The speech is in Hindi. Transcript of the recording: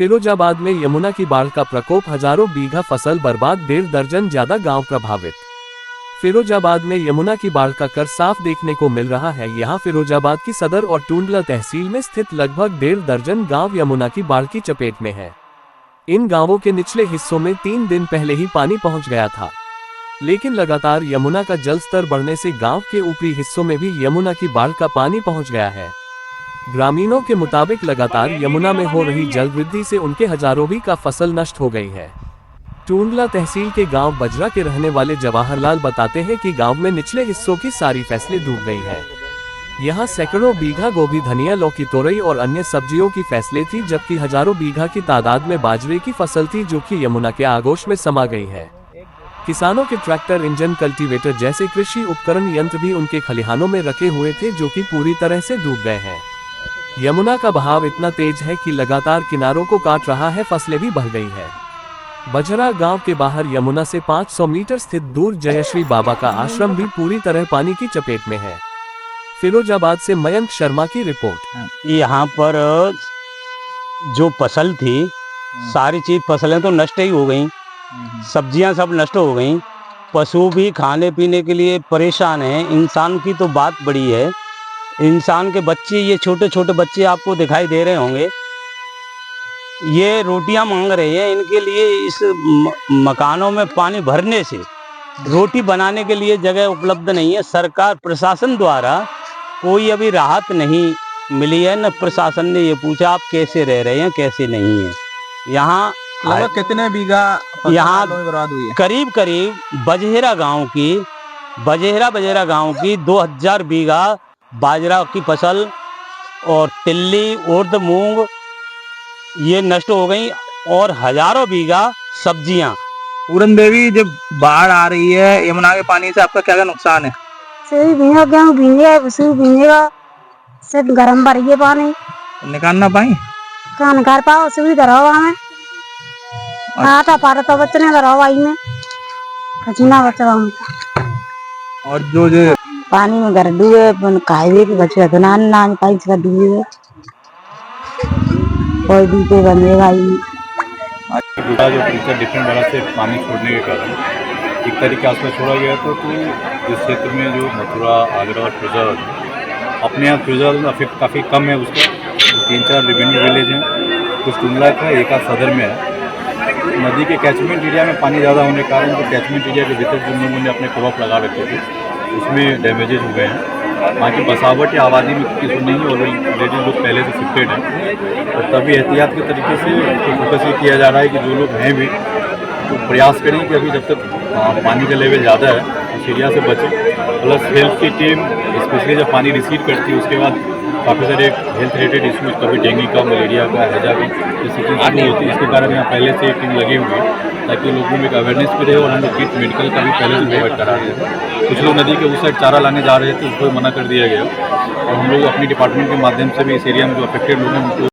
फिरोजाबाद में यमुना की बाढ़ का प्रकोप, हजारों बीघा फसल बर्बाद, 1.5 दर्जन ज्यादा गांव प्रभावित। फिरोजाबाद में यमुना की बाढ़ का कर साफ देखने को मिल रहा है। यहां फिरोजाबाद की सदर और टूंडला तहसील में स्थित लगभग 1.5 दर्जन गांव यमुना की बाढ़ की चपेट में है। इन गांवों के निचले हिस्सों में 3 दिन पहले ही पानी पहुंच गया था, लेकिन लगातार यमुना का जल स्तर बढ़ने से गांव के ऊपरी हिस्सों में भी यमुना की बाढ़ का पानी पहुंच गया है। ग्रामीणों के मुताबिक लगातार यमुना में हो रही जल वृद्धि से उनके हजारों बीघा फसल नष्ट हो गई है। टूंडला तहसील के गांव बजरा के रहने वाले जवाहरलाल बताते हैं कि गांव में निचले हिस्सों की सारी फसलें डूब गई हैं। यहां सैकड़ों बीघा गोभी, धनिया, लौकी, तोरई और अन्य सब्जियों की फसलें थी, जबकि हजारों बीघा की तादाद में बाजरे की फसल थी, जो कि यमुना के आगोश में समा गई है। किसानों के ट्रैक्टर, इंजन, कल्टीवेटर जैसे कृषि उपकरण यंत्र भी उनके खलिहानों में रखे हुए थे, जो कि पूरी तरह से डूब गए हैं। यमुना का बहाव इतना तेज है कि लगातार किनारों को काट रहा है, फसलें भी बह गई है। बजरा गांव के बाहर यमुना से 500 मीटर स्थित दूर जयश्री बाबा का आश्रम भी पूरी तरह पानी की चपेट में है। फिरोजाबाद से मयंक शर्मा की रिपोर्ट। यहाँ पर जो फसल थी, सारी चीज फसलें तो नष्ट ही हो गई, सब्जियां सब नष्ट हो गई, पशु भी खाने पीने के लिए परेशान हैं। इंसान की तो बात बड़ी है, इंसान के बच्चे, ये छोटे छोटे बच्चे आपको दिखाई दे रहे होंगे, ये रोटियां मांग रहे हैं। इनके लिए इस मकानों में पानी भरने से रोटी बनाने के लिए जगह उपलब्ध नहीं है। सरकार प्रशासन द्वारा कोई अभी राहत नहीं मिली है, न प्रशासन ने ये पूछा आप कैसे रह रहे हैं, कैसे नहीं है। यहाँ लगभग कितने बीघा यहाँ बर्बाद हुई है? करीब करीब बजरा गांव की 2000 बीघा बाजरा की फसल और तिल्ली, उर्द, मूंग ये नष्ट हो गई, और हजारों बीघा सब्जियां। पूरन देवी, जब बाढ़ आ रही है यमुना के पानी से, आपका क्या क्या नुकसान है? सभी भींगा, गेहूँ भींगेगा, पशु भींगेगा, सब गर्म भरिए पानी निकाल ना पाई, कहाँ निकाल पाओ, सभी धराओ हमें आटा पारा तो बचने धराओ आई में खचना बचा हम। और जो पानी में घर डूबे खाए के बचे तो नान पाई से डूबे कोई दूटे बनेगा ही। जो टीचर डिफरेंट बड़ा से पानी छोड़ने के कारण एक तरीके आसपास छोड़ा गया था, तो इस क्षेत्र में जो मथुरा, आगरा और फिरोजाबाद, अपने यहाँ फिरोजाबाद में अफेक्ट काफ़ी कम है उसका। 3-4 रेवेन्यू विलेज हैं, कुछ टुंडला का, एक आध सदर में है। नदी के कैचमेंट एरिया में पानी ज़्यादा होने के कारण जो कैचमेंट एरिया के भीतर जिन लोगों ने अपने क्रॉप लगा रखे थे उसमें डैमेजेज हो गए हैं। वहाँ की बसावट या आबादी में किसी नहीं है, ऑलरेडी लोग पहले से शिफ्टेड हैं, और तभी एहतियात के तरीके से फोकस ये किया जा रहा है कि जो लोग हैं भी तो प्रयास करें कि अभी जब तक पानी का लेवल ज़्यादा है उस एरिया से बचें। प्लस हेल्थ की टीम स्पेशली जब पानी रिसीव करती है उसके बाद काफ़ी सारे हेल्थ रिलेटेड इशूज़, कभी डेंगू का, मलेरिया का, हैजा का, जैसी चीज़ शुरू होती है। इसके कारण यहाँ पहले से एक टीम लगी हुई है ताकि लोगों में एक अवेयरनेस भी रहे, और हम लोग किट मेडिकल का भी पहले से प्रोवाइड करा रहे थे। कुछ लोग नदी के उस साइड चारा लाने जा रहे थे, उसको मना कर दिया गया, और हम लोग अपनी डिपार्टमेंट के माध्यम से भी इस एरिया में जो अफेक्टेड लोग हैं उनको